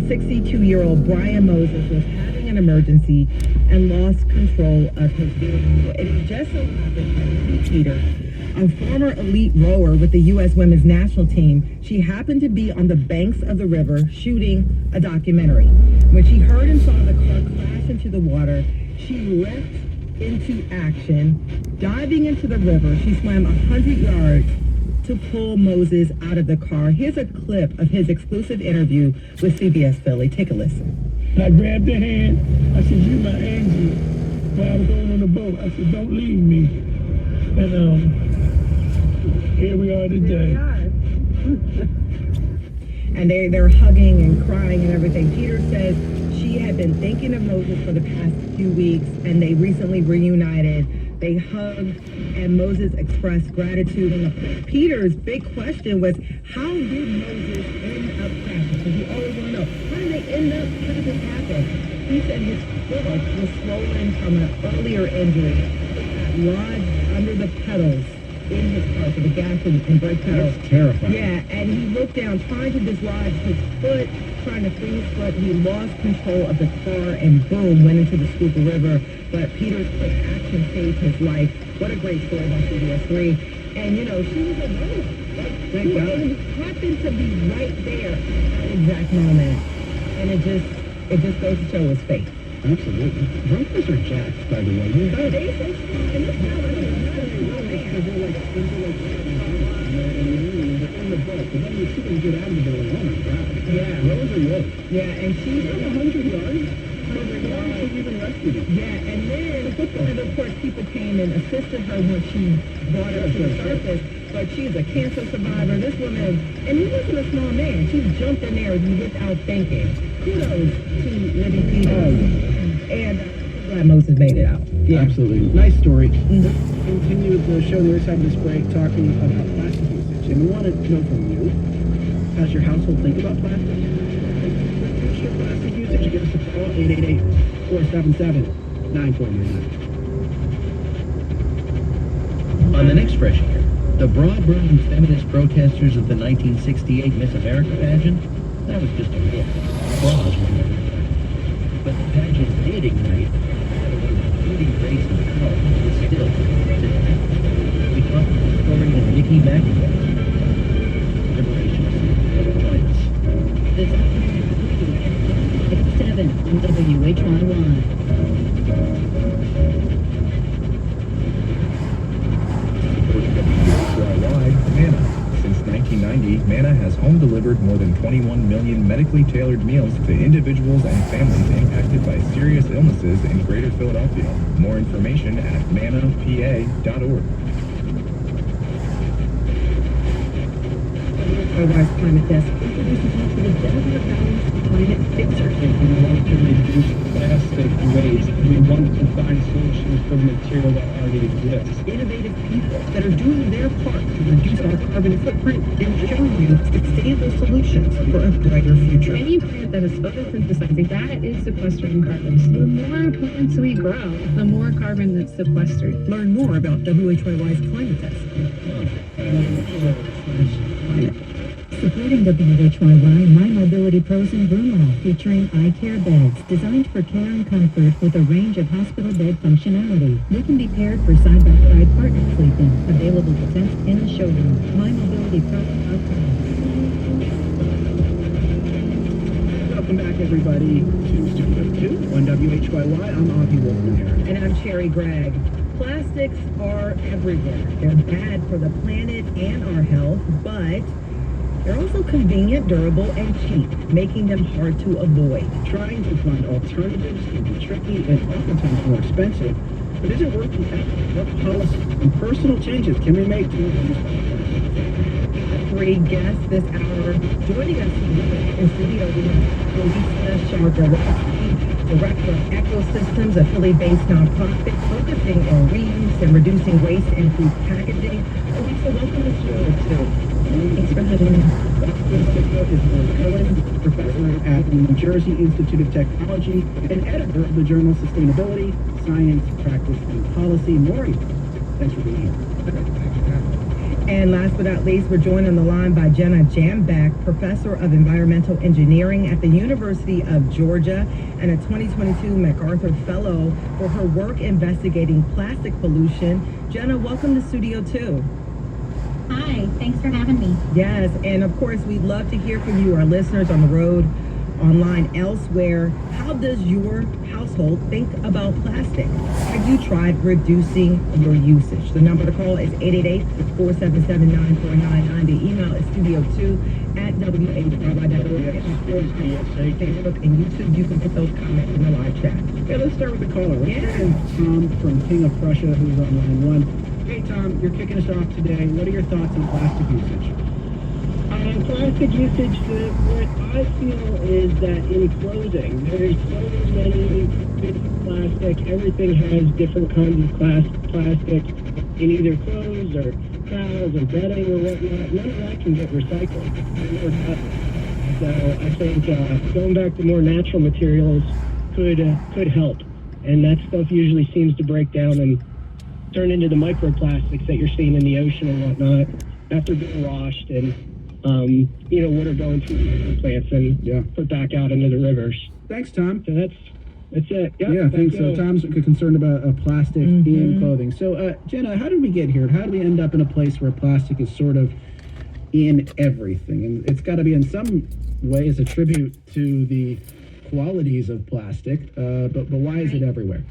62-year-old Brian Moses was having an emergency and lost control of his vehicle. It just so happened that Peter, a former elite rower with the U.S. women's national team, she happened to be on the banks of the river shooting a documentary. When she heard and saw the car crash into the water, she leapt into action. Diving into the river, she swam 100 yards to pull Moses out of the car. Here's a clip of his exclusive interview with CBS Philly. Take a listen. I grabbed her hand. I said, "You my angel." While I was going on the boat, I said, "Don't leave me." And here we are today. And they're hugging and crying and everything. Peter says she had been thinking of Moses for the past few weeks, and they recently reunited. They hugged, and Moses expressed gratitude. And Peter's big question was, how did Moses end up crashing? Because you always want to know, how did they end up? How did this happen? He said his foot was swollen from an earlier injury. He got lodged under the pedals in his car, so the gas and brake pedals. That's terrifying. Yeah, and he looked down, trying to dislodge his foot, trying to free his foot. He lost control of the car and boom, went into the Schuylkill River. But Peter's quick action saved his life. What a great story by CBS 3. And, you know, she was a runner. Thank God. And happened to be right there at that exact moment. And it just goes to show his faith. Absolutely. Runners are jacked, by the way. Oh, they say so. And this guy was a They're like in the boat, but then you see them get out of the boat. Oh my God. Yeah. Rose or Rose? Yeah, and she's 100 yards? 100 yards? She even rescued him. Yeah, and of course, people came and assisted her when she brought her to the surface. But she's a cancer survivor. This woman, and he wasn't a small man. She jumped in there without thinking. Kudos to Libby Peters. And glad Moses made it out. Yeah, absolutely. Nice story. Continue the show the other side of this break talking about plastic usage. And we want to know from you, how does your household think about plastic? Reduce your plastic usage. Give us a call, 888-477-9499. On the next Fresh Air, the broad-burning feminist protesters of the 1968 Miss America pageant, that was just a myth. Bras were never done. But the pageant did ignite beauty, grace, and power was still today. We talked with historian Nikki McIntyre. Liberation. Join us. This afternoon at 7 on WHYY. Manna. Since 1990, Manna has home-delivered more than 21 million medically tailored meals to individuals and families impacted by serious illnesses in Greater Philadelphia. More information at mannapa.org. Otherwise, Climate Desk introduces you to the Delaware Valley's climate fixer. We want to reduce plastic waste. We want to find solutions for material that already exists. Innovative people that are doing their part to reduce our carbon footprint and showing you sustainable solutions for a brighter future. Any plant that is photosynthesizing, that is sequestering carbon. So the more plants we grow, the more carbon that's sequestered. Learn more about WHYY's Climate Desk. Supporting WHYY, My Mobility Pros in Broomall, featuring eye care beds designed for care and comfort with a range of hospital bed functionality. They can be paired for side-by-side partner sleeping. Available to test in the showroom. MyMobilityPros.com. Welcome back, everybody, to Studio 2 on WHYY. I'm Avi Wolfman. And I'm Cherry Gregg. Plastics are everywhere. They're bad for the planet and our health, but they're also convenient, durable, and cheap, making them hard to avoid. Trying to find alternatives can be tricky and oftentimes more expensive, but is it worth the effort? What policy and personal changes can we make to reduce plastic? Three guests this hour. Joining us in studio, we have Lisa Shargawski, Director of Ecosystems, a Philly-based nonprofit focusing on reuse and reducing waste in food packaging. Lisa, welcome to Studio 2. Thanks for having me. Lisa is Lori Cohen, professor at the New Jersey Institute of Technology and editor of the journal Sustainability, Science, Practice, and Policy. Lori, thanks for being here. And last but not least, we're joined on the line by Jenna Jambeck, professor of environmental engineering at the University of Georgia and a 2022 MacArthur Fellow for her work investigating plastic pollution. Jenna, welcome to Studio 2. Hi, thanks for having me. Yes, and of course, we'd love to hear from you, our listeners on the road, online, elsewhere. How does your household think about plastic? Have you tried reducing your usage? The number to call is 888-477-9499. The email is studio2@whr.org. And of course, Facebook and YouTube, you can put those comments in the live chat. Okay, let's start with the caller. Let's Yeah. start with Tom from King of Prussia, who's on line 1. Hey, Tom, you're kicking us off today. What are your thoughts on plastic usage? Plastic usage, what I feel is that in clothing, there's so many bits of plastic. Everything has different kinds of plastic in either clothes or towels or bedding or whatnot. None of that can get recycled. So I think going back to more natural materials could help. And that stuff usually seems to break down and turn into the microplastics that you're seeing in the ocean and whatnot after being washed and what are going through the plants and put back out into the rivers. Thanks, Tom. So that's it. Yeah, thanks. So Tom's concerned about plastic in clothing. So, Jenna, how did we get here? How did we end up in a place where plastic is sort of in everything? And it's got to be in some ways a tribute to the qualities of plastic, but why is it everywhere?